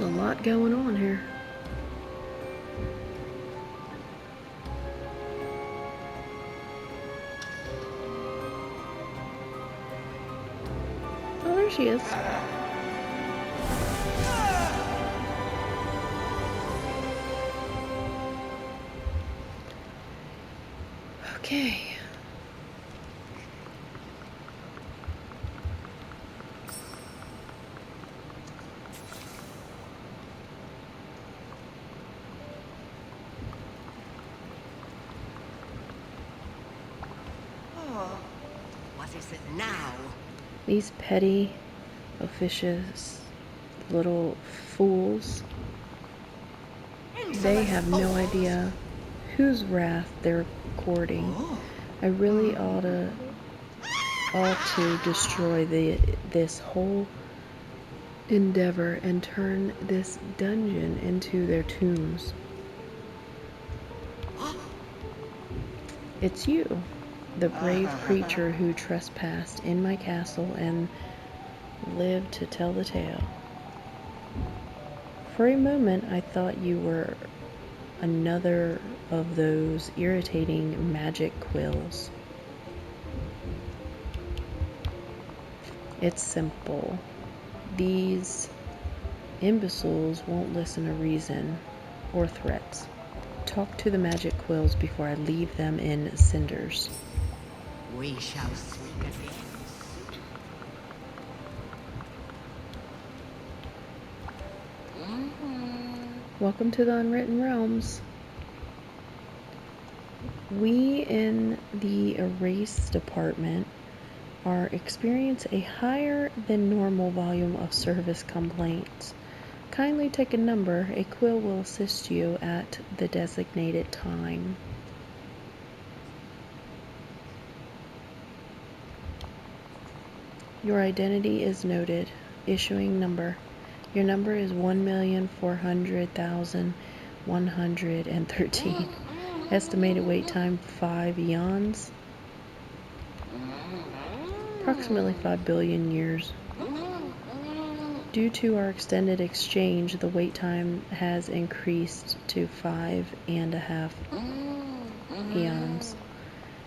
There's a lot going on here. Oh, there she is. Okay. What is it now? These petty, officious little fools, they have no idea whose wrath they're courting. I really ought to destroy this whole endeavor and turn this dungeon into their tombs. It's you, the brave creature who trespassed in my castle and lived to tell the tale. For a moment, I thought you were another of those irritating magic quills. It's simple. These imbeciles won't listen to reason or threats. Talk to the magic quills before I leave them in cinders. We shall speak again. Welcome to the Unwritten Realms. We in the erase department are experiencing a higher than normal volume of service complaints. Kindly take a number. A quill will assist you at the designated time. Your identity is noted. Issuing number. Your number is 1,400,113. Estimated wait time 5 eons. Approximately 5 billion years. Due to our extended exchange, the wait time has increased to 5.5 eons.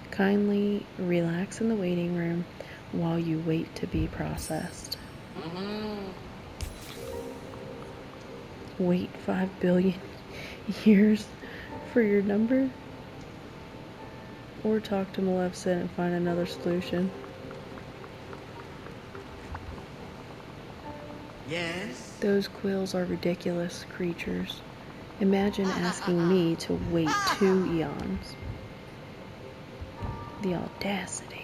Kindly relax in the waiting room while you wait to be processed. Wait 5 billion years for your number? Or talk to Maleficent and find another solution. Yes? Those quills are ridiculous creatures. Imagine asking me to wait 2 eons. The audacity.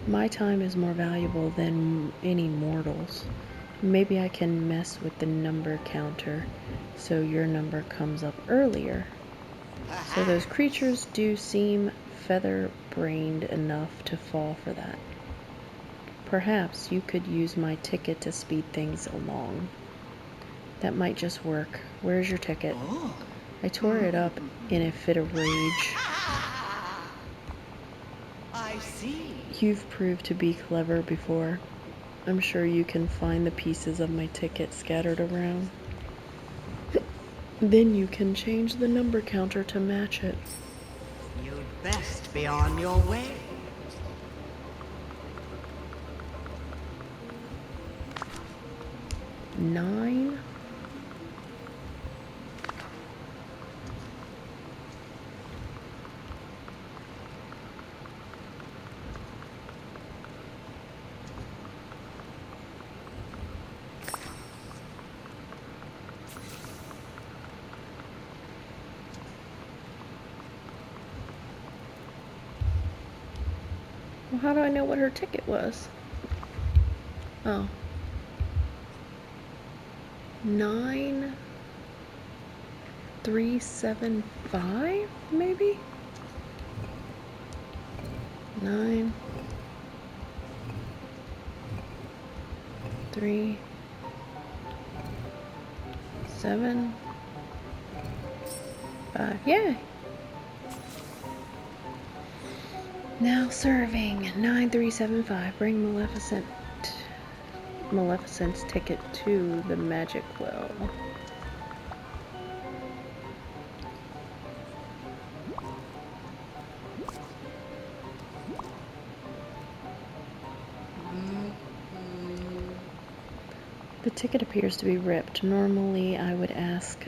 My time is more valuable than any mortal's. Maybe I can mess with the number counter so your number comes up earlier. So those creatures do seem feather-brained enough to fall for that. Perhaps you could use my ticket to speed things along. That might just work. Where's your ticket? I tore it up in a fit of rage. I see. You've proved to be clever before. I'm sure you can find the pieces of my ticket scattered around. Then you can change the number counter to match it. You'd best be on your way. Nine? Well, how do I know what her ticket was? Oh. 9375, maybe? 9 3 7 5. Yay! Now serving 9375. Bring Maleficent Maleficent's ticket to the magic well. The ticket appears to be ripped. Normally, I would ask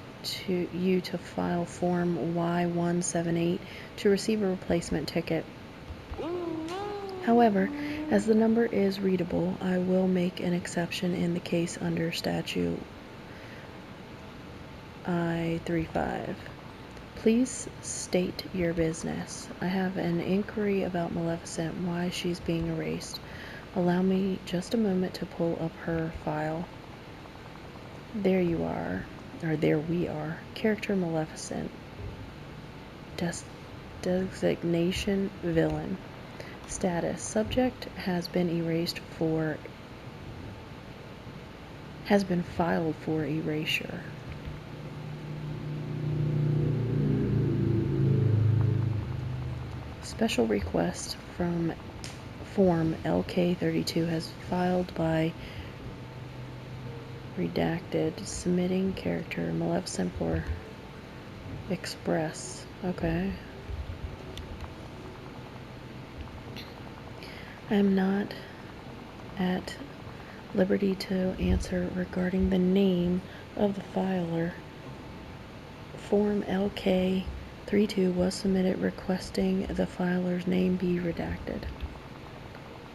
you to file Form Y178 to receive a replacement ticket. However, as the number is readable, I will make an exception in the case under Statute I-35. Please state your business. I have an inquiry about Maleficent, why she's being erased. Allow me just a moment to pull up her file. There you are, or there we are. Character Maleficent. Designation villain. Status. Subject has been filed for erasure. Special request from Form LK32 has filed by redacted, submitting character Maleficent for express. Okay. I am not at liberty to answer regarding the name of the filer. Form LK32 was submitted requesting the filer's name be redacted.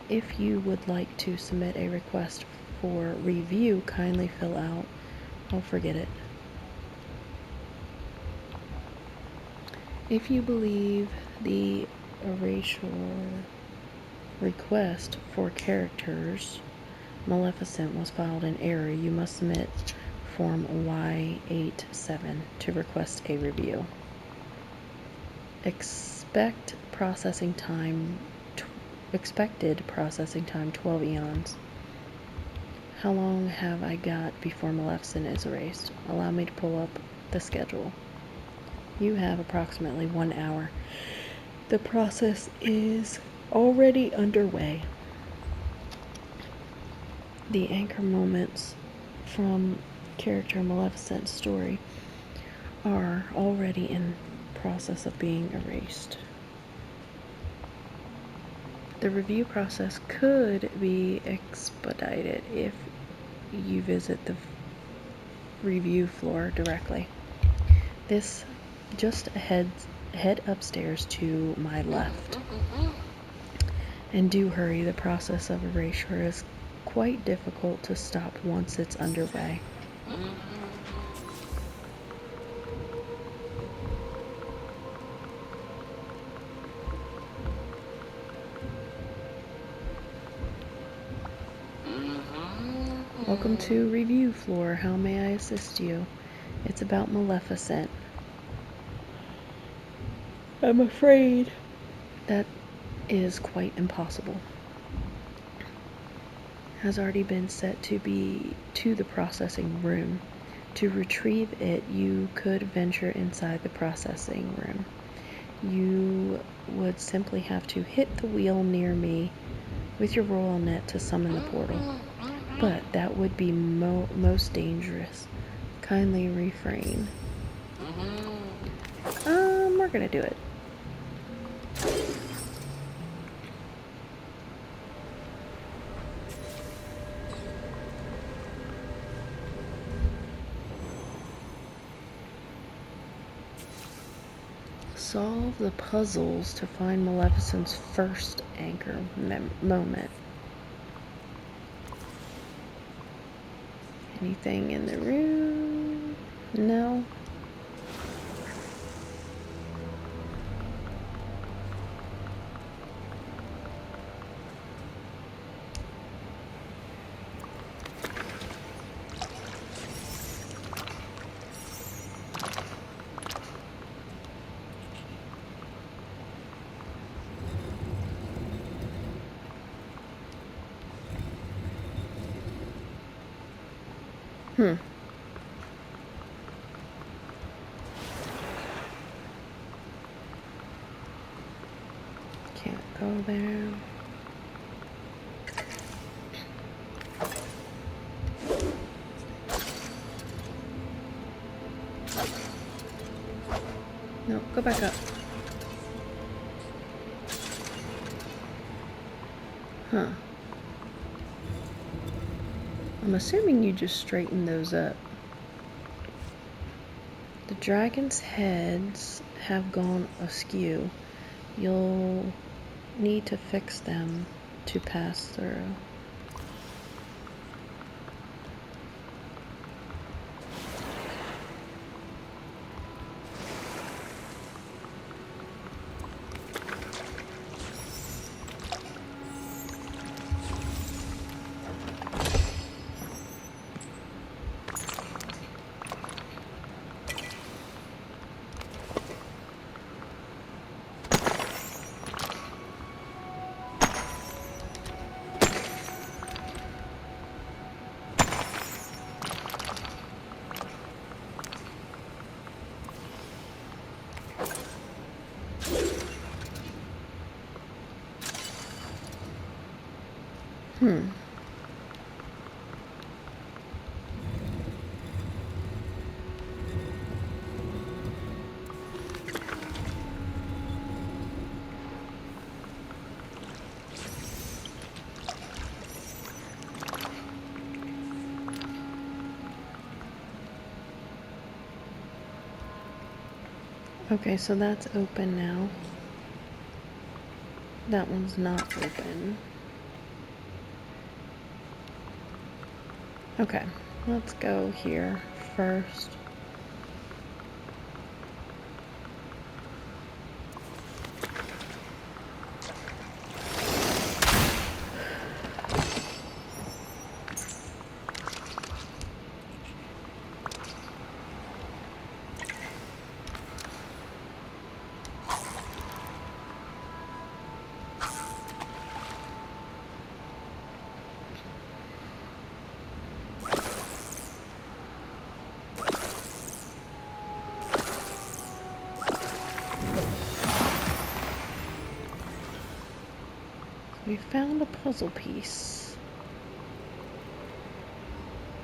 If you would like to submit a request for review, kindly fill out. Oh, forget it. If you believe the erasure request for characters Maleficent was filed in error, you must submit Form Y87 to request a review. Expected processing time 12 eons. How long have I got before Maleficent is erased? Allow me to pull up the schedule. You have approximately 1 hour. The process is already underway. The anchor moments from character Maleficent's story are already in process of being erased. The review process could be expedited if you visit the review floor directly. This just head upstairs to my left. And do hurry, the process of erasure is quite difficult to stop once it's underway. Welcome to review floor. How may I assist you? It's about Maleficent. I'm afraid that is quite impossible. Has already been set to be to the processing room. To retrieve it, you could venture inside the processing room. You would simply have to hit the wheel near me with your royal net to summon the portal. But that would be most dangerous. Kindly refrain. We're gonna do it. Solve the puzzles to find Maleficent's first anchor moment. Anything in the room? No? Can't go there. No, go back up. Huh. I'm assuming you just straighten those up. The dragon's heads have gone askew. You'll need to fix them to pass through. Okay, so that's open now. That one's not open. Okay, let's go here first. We found a puzzle piece.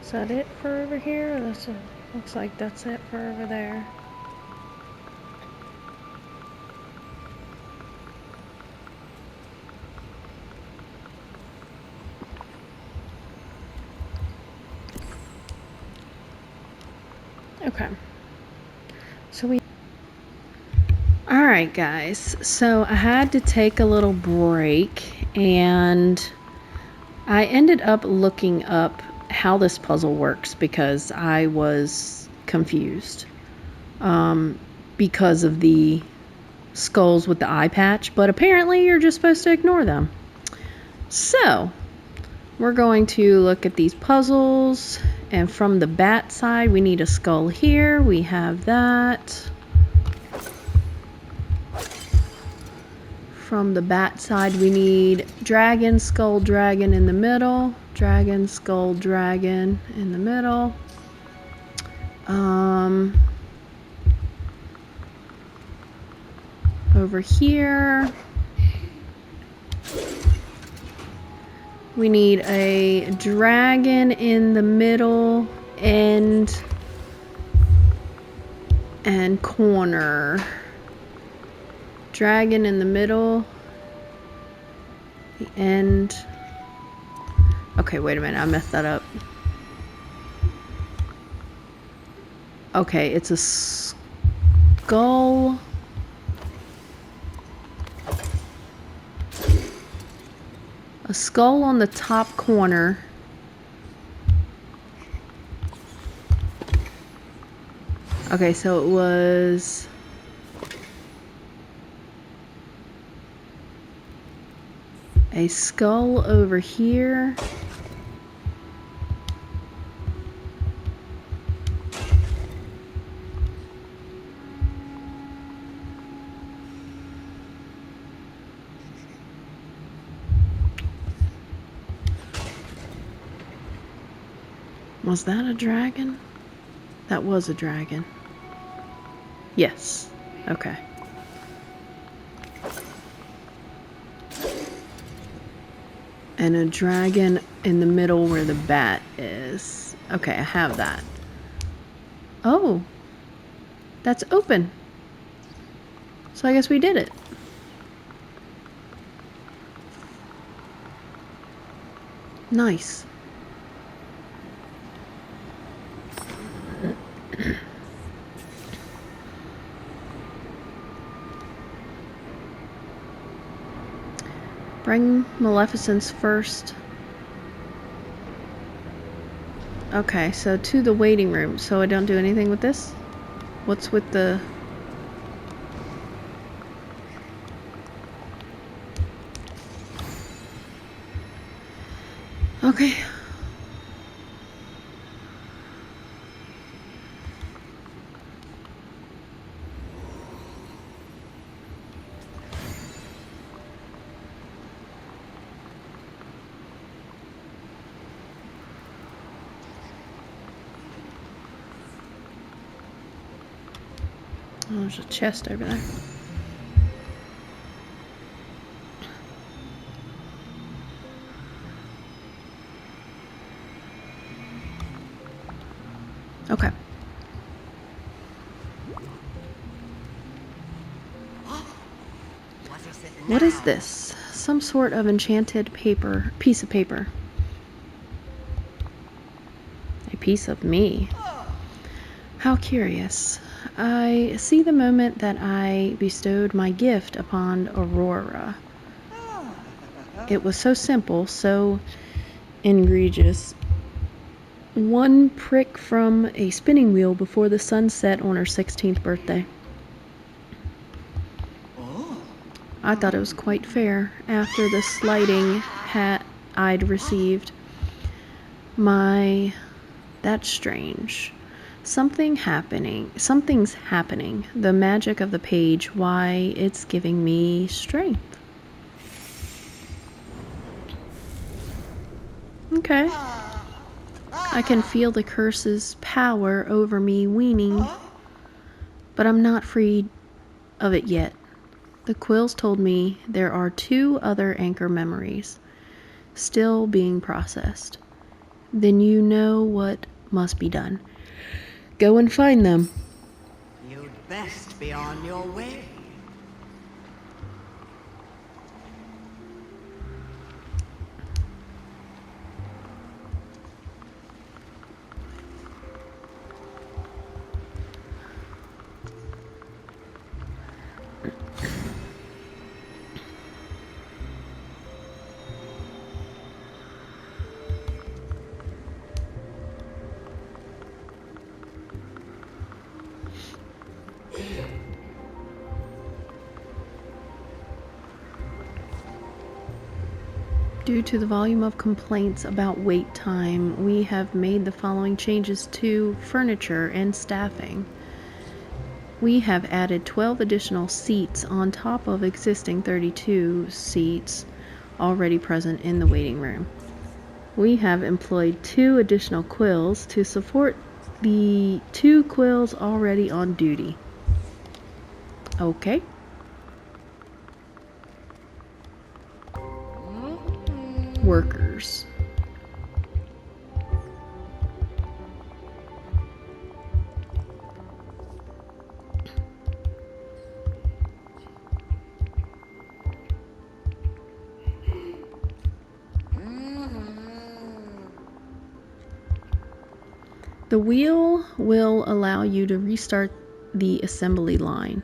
Is that it for over here? That's it. Looks like that's it for over there. Okay. So we... Alright guys, so I had to take a little break and I ended up looking up how this puzzle works because I was confused because of the skulls with the eye patch, but apparently you're just supposed to ignore them. So we're going to look at these puzzles, and from the bat side we need a skull here. We have that. From the bat side we need dragon, skull, dragon in the middle. Dragon, skull, dragon in the middle. Over here we need a dragon in the middle and corner. Dragon in the middle, the end. Okay, wait a minute, I messed that up. Okay, it's a skull. A skull on the top corner. Okay, so it was... a skull over here. Was that a dragon? That was a dragon. Yes. Okay. And a dragon in the middle where the bat is. Okay, I have that. Oh, that's open. So I guess we did it. Nice. Bring Maleficent's first. Okay, so to the waiting room. So I don't do anything with this? What's with the... Okay. Oh, there's a chest over there. Okay. What is this? Some sort of enchanted piece of paper. A piece of me. How curious. I see the moment that I bestowed my gift upon Aurora. It was so simple, so egregious. One prick from a spinning wheel before the sun set on her 16th birthday. I thought it was quite fair after the slighting I'd received. That's strange. Something's happening. The magic of the page, why it's giving me strength. Okay. I can feel the curse's power over me weaning, but I'm not freed of it yet. The quills told me there are 2 other anchor memories still being processed. Then you know what must be done. Go and find them. You'd best be on your way. Due to the volume of complaints about wait time, we have made the following changes to furniture and staffing. We have added 12 additional seats on top of existing 32 seats already present in the waiting room. We have employed 2 additional quills to support the 2 quills already on duty. Okay. Workers. The wheel will allow you to restart the assembly line.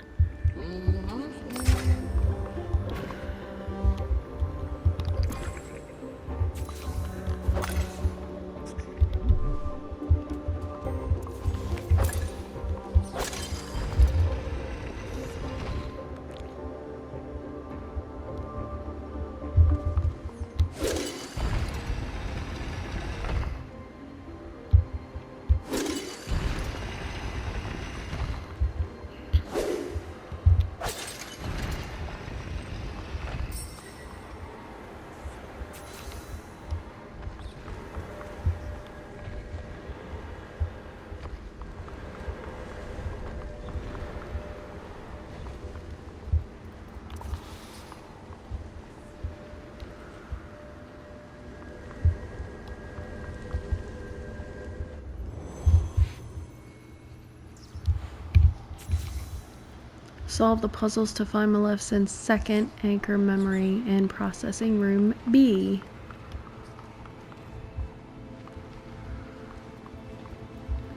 Solve the puzzles to find Maleficent's second anchor memory in processing room B.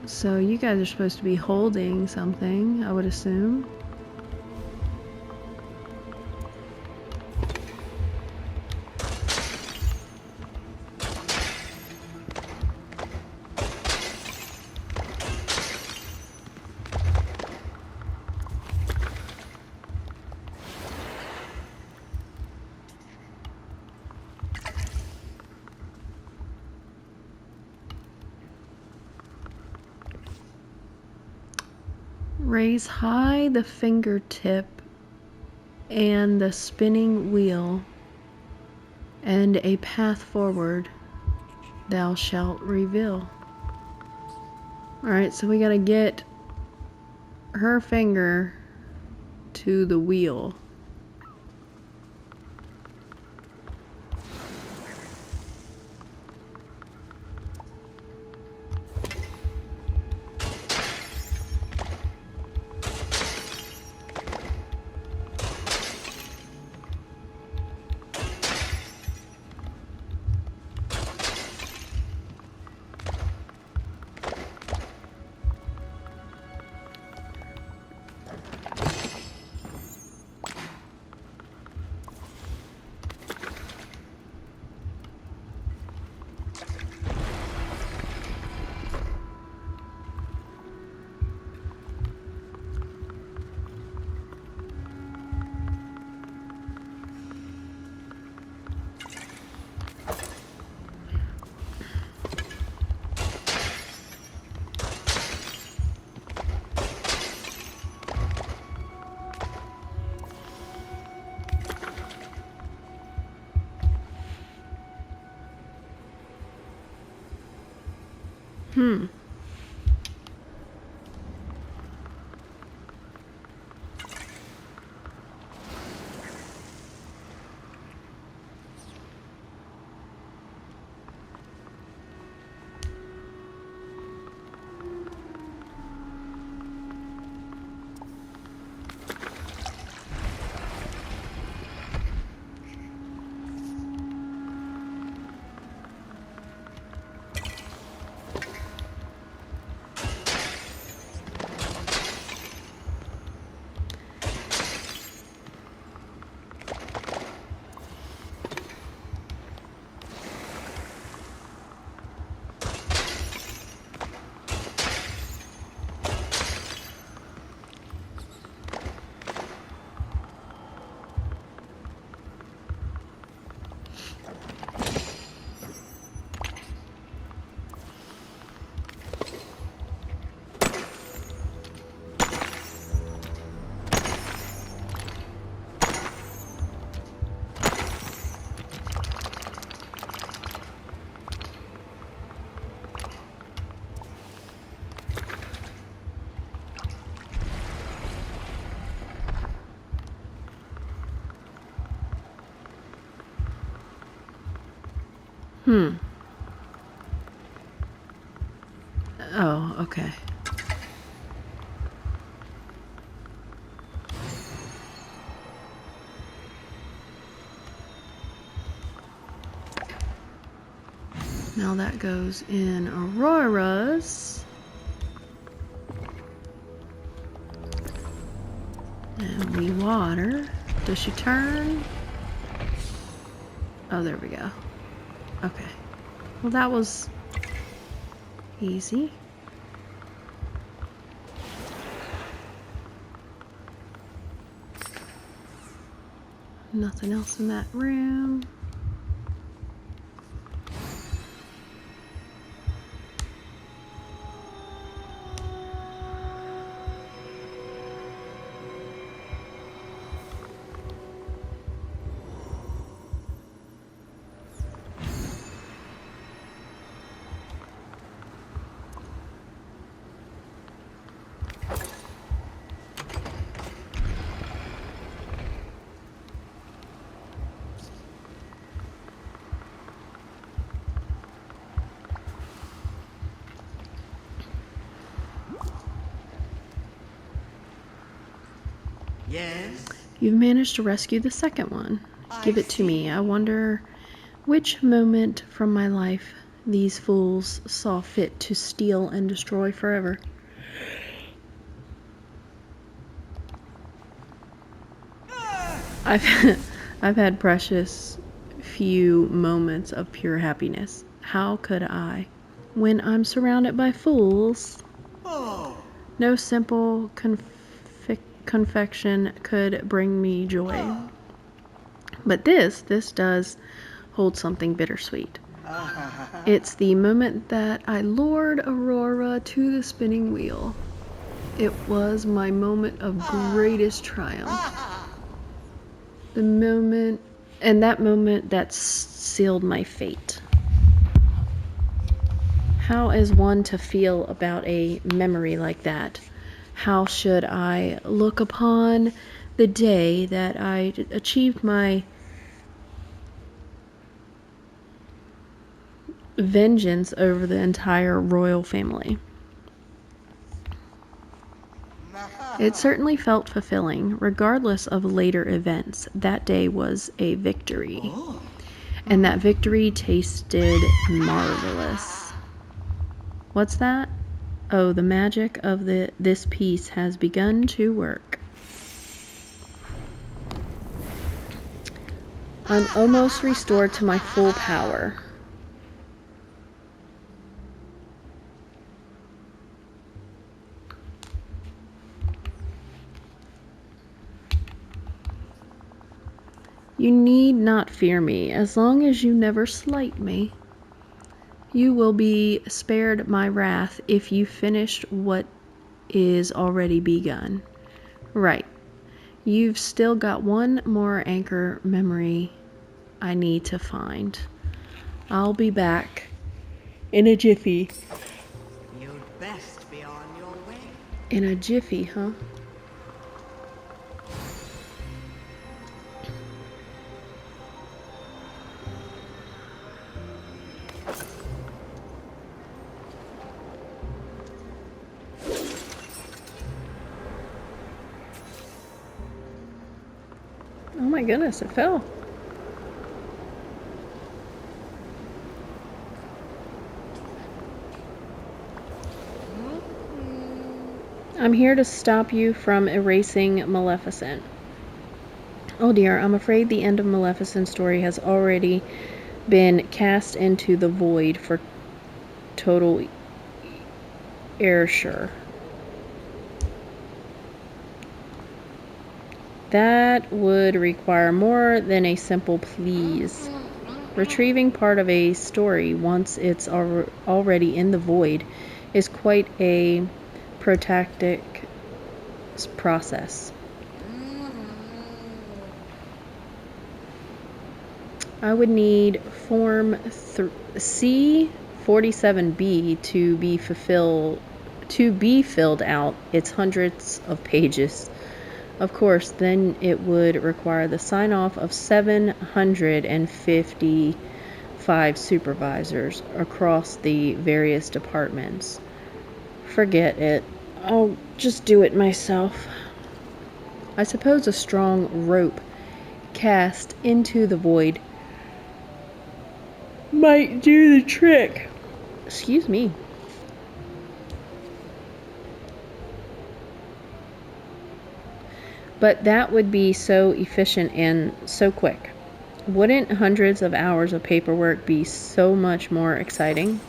So you guys are supposed to be holding something, I would assume. Raise high the fingertip and the spinning wheel, and a path forward thou shalt reveal. Alright, so we gotta get her finger to the wheel. Oh, okay. Now that goes in Aurora's. And we water. Does she turn? Oh, there we go. Okay. Well, that was easy. Nothing else in that room. Yes? You've managed to rescue the second one. Give it to me. I wonder which moment from my life these fools saw fit to steal and destroy forever. I've had precious few moments of pure happiness. How could I? When I'm surrounded by fools, Oh. no simple confection could bring me joy. But this does hold something bittersweet. It's the moment that I lured Aurora to the spinning wheel. It was my moment of greatest triumph. The moment, and that moment that sealed my fate. How is one to feel about a memory like that? How should I look upon the day that I achieved my vengeance over the entire royal family? It certainly felt fulfilling, regardless of later events. That day was a victory. And that victory tasted marvelous. What's that? Oh, the magic of this piece has begun to work. I'm almost restored to my full power. You need not fear me, as long as you never slight me. You will be spared my wrath if you finish what is already begun. Right. You've still got one more anchor memory I need to find. I'll be back in a jiffy. You'd best be on your way. In a jiffy, huh? Oh my goodness, it fell. I'm here to stop you from erasing Maleficent. Oh dear, I'm afraid the end of Maleficent's story has already been cast into the void for total erasure. That would require more than a simple please. Retrieving part of a story once it's already in the void is quite a protracted process. I would need Form C47B to be filled out. It's hundreds of pages. Of course, then it would require the sign-off of 755 supervisors across the various departments. Forget it. I'll just do it myself. I suppose a strong rope cast into the void might do the trick. Excuse me. But that would be so efficient and so quick. Wouldn't hundreds of hours of paperwork be so much more exciting?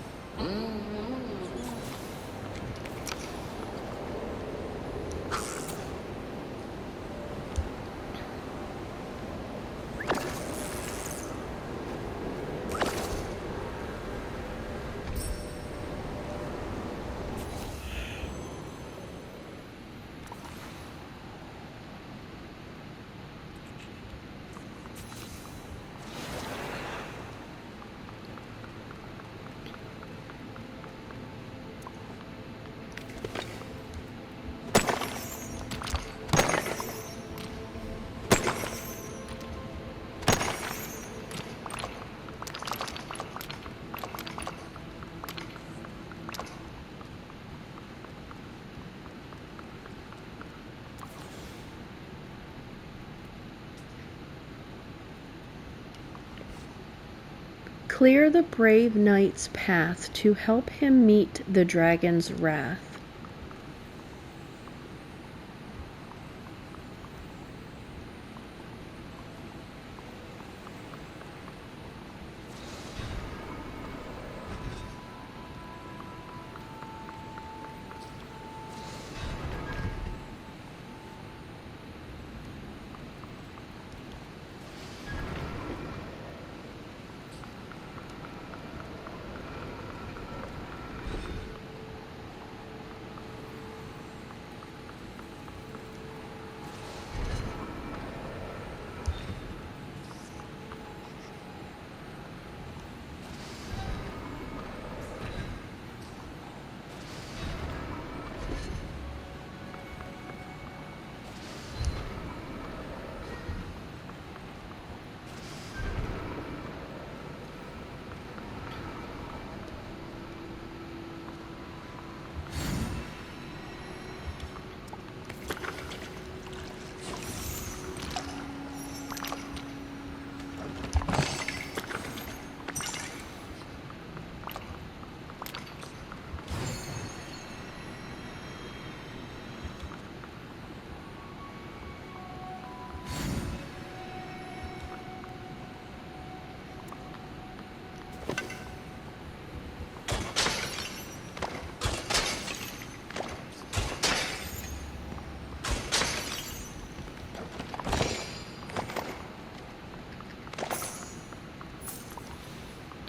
Clear the brave knight's path to help him meet the dragon's wrath.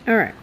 All right.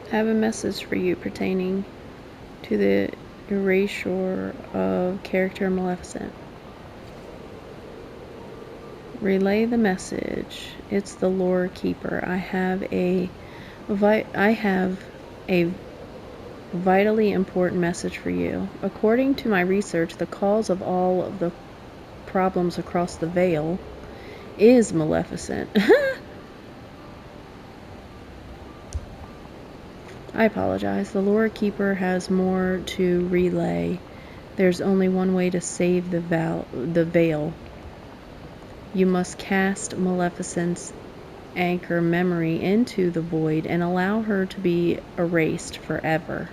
I have a message for you pertaining to the erasure of character Maleficent. Relay the message. It's the lore keeper. I have a vitally important message for you. According to my research, the cause of all of the problems across the Veil is Maleficent. I apologize. The lore keeper has more to relay. There's only one way to save the Veil. You must cast Maleficent's anchor memory into the void and allow her to be erased forever.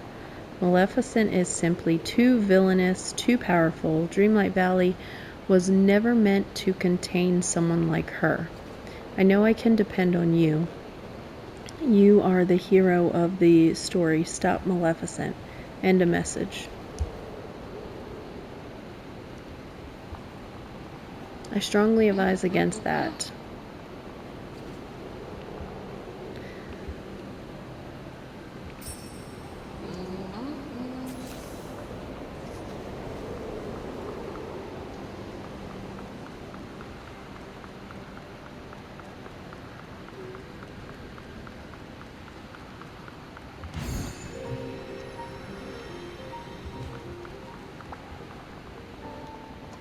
Maleficent is simply too villainous, too powerful. Dreamlight Valley was never meant to contain someone like her. I know I can depend on you. You are the hero of the story. Stop Maleficent. End a message. I strongly advise against that.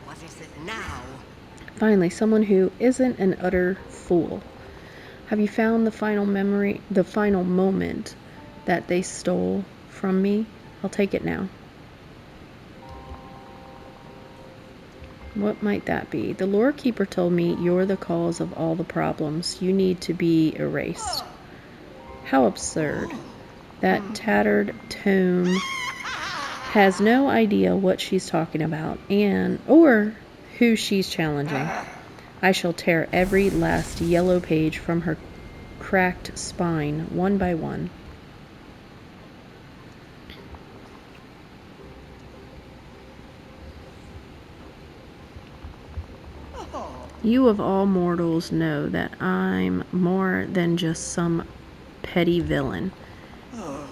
What is it now? Finally, someone who isn't an utter fool. Have you found the final memory, the final moment that they stole from me? I'll take it now. What might that be? The lore keeper told me you're the cause of all the problems. You need to be erased. How absurd. That tattered tome has no idea what she's talking about or who she's challenging. I shall tear every last yellow page from her cracked spine one by one. You of all mortals know that I'm more than just some petty villain.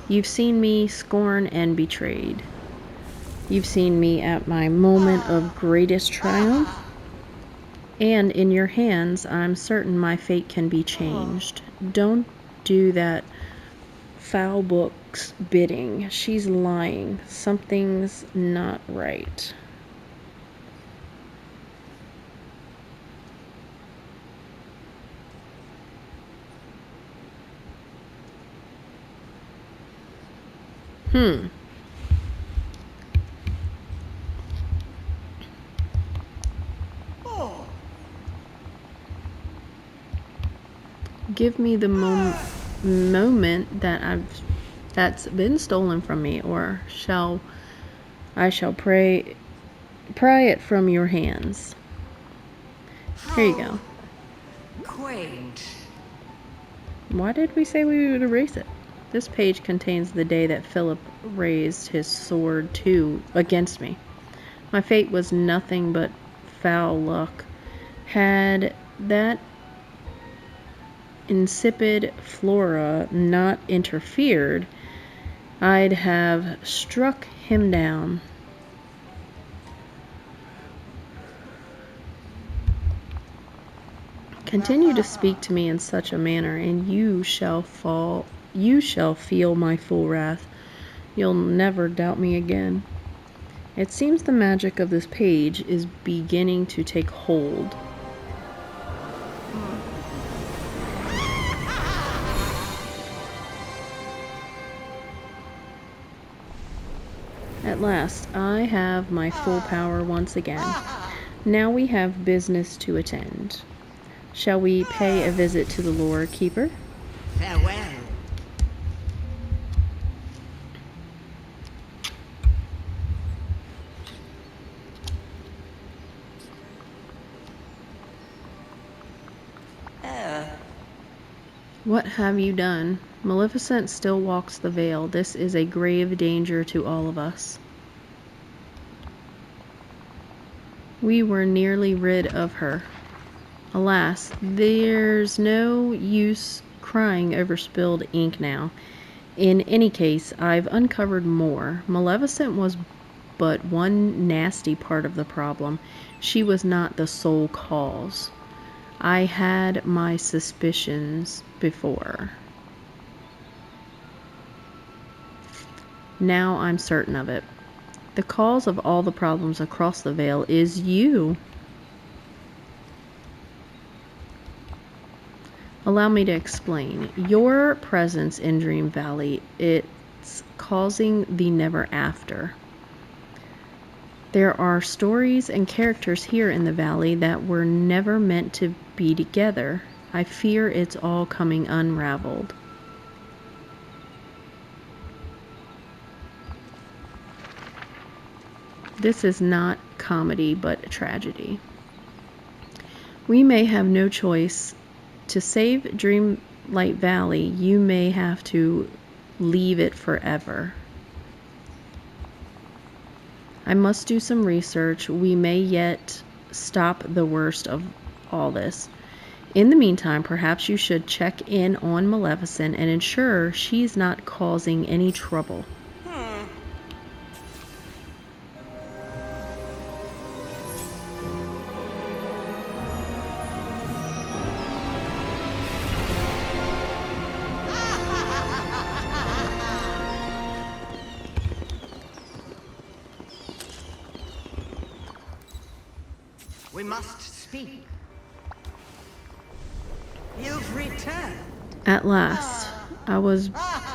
You've seen me scorned and betrayed. You've seen me at my moment of greatest triumph. And in your hands, I'm certain my fate can be changed. Don't do that foul book's bidding. She's lying. Something's not right. Give me the moment that's been stolen from me, or I shall pry it from your hands. Here you go. Quaint. Why did we say we would erase it? This page contains the day that Philip raised his sword against me. My fate was nothing but foul luck. Had that insipid Flora not interfered, I'd have struck him down. Continue to speak to me in such a manner, and you shall feel my full wrath. You'll never doubt me again. It seems the magic of this page is beginning to take hold. At last, I have my full power once again. Now we have business to attend. Shall we pay a visit to the lore keeper? Farewell. What have you done? Maleficent still walks the veil. This is a grave danger to all of us. We were nearly rid of her. Alas, there's no use crying over spilled ink now. In any case, I've uncovered more. Maleficent was but one nasty part of the problem. She was not the sole cause. I had my suspicions before. Now I'm certain of it. The cause of all the problems across the veil is you. Allow me to explain. Your presence in Dream Valley, it's causing the never after. There are stories and characters here in the valley that were never meant to be together. I fear it's all coming unraveled. This is not comedy, but tragedy. We may have no choice. To save Dreamlight Valley, you may have to leave it forever. I must do some research. We may yet stop the worst of all this. In the meantime, perhaps you should check in on Maleficent and ensure she's not causing any trouble. We must speak. You've returned. At last, I was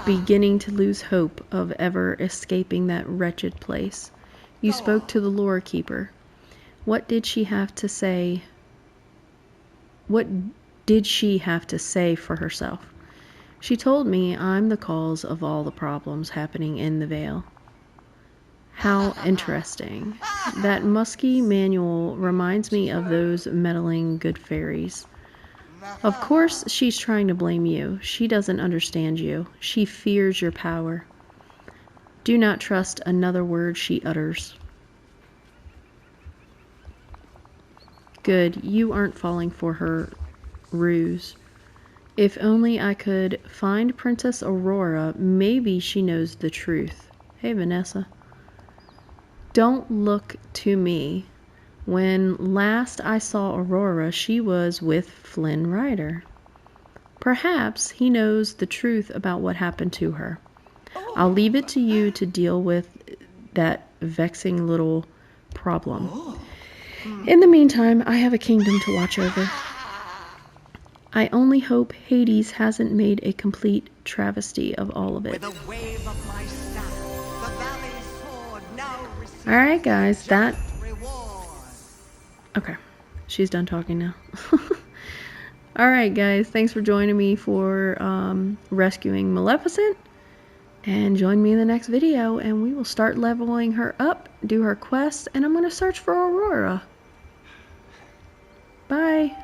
beginning to lose hope of ever escaping that wretched place. You spoke to the lore keeper. What did she have to say? What did she have to say for herself? She told me I'm the cause of all the problems happening in the Vale. How interesting. That musky manual reminds me of those meddling good fairies. Of course she's trying to blame you. She doesn't understand you. She fears your power. Do not trust another word she utters. Good, you aren't falling for her ruse. If only I could find Princess Aurora, maybe she knows the truth. Hey, Vanessa. Don't look to me. When last I saw Aurora, she was with Flynn Rider. Perhaps he knows the truth about what happened to her. I'll leave it to you to deal with that vexing little problem. In the meantime, I have a kingdom to watch over. I only hope Hades hasn't made a complete travesty of all of it. With a wave of my staff, the valley's sword now receives Alright guys, that... reward. Okay, she's done talking now. Alright guys, thanks for joining me for rescuing Maleficent. And join me in the next video and we will start leveling her up, do her quests, and I'm going to search for Aurora. Bye.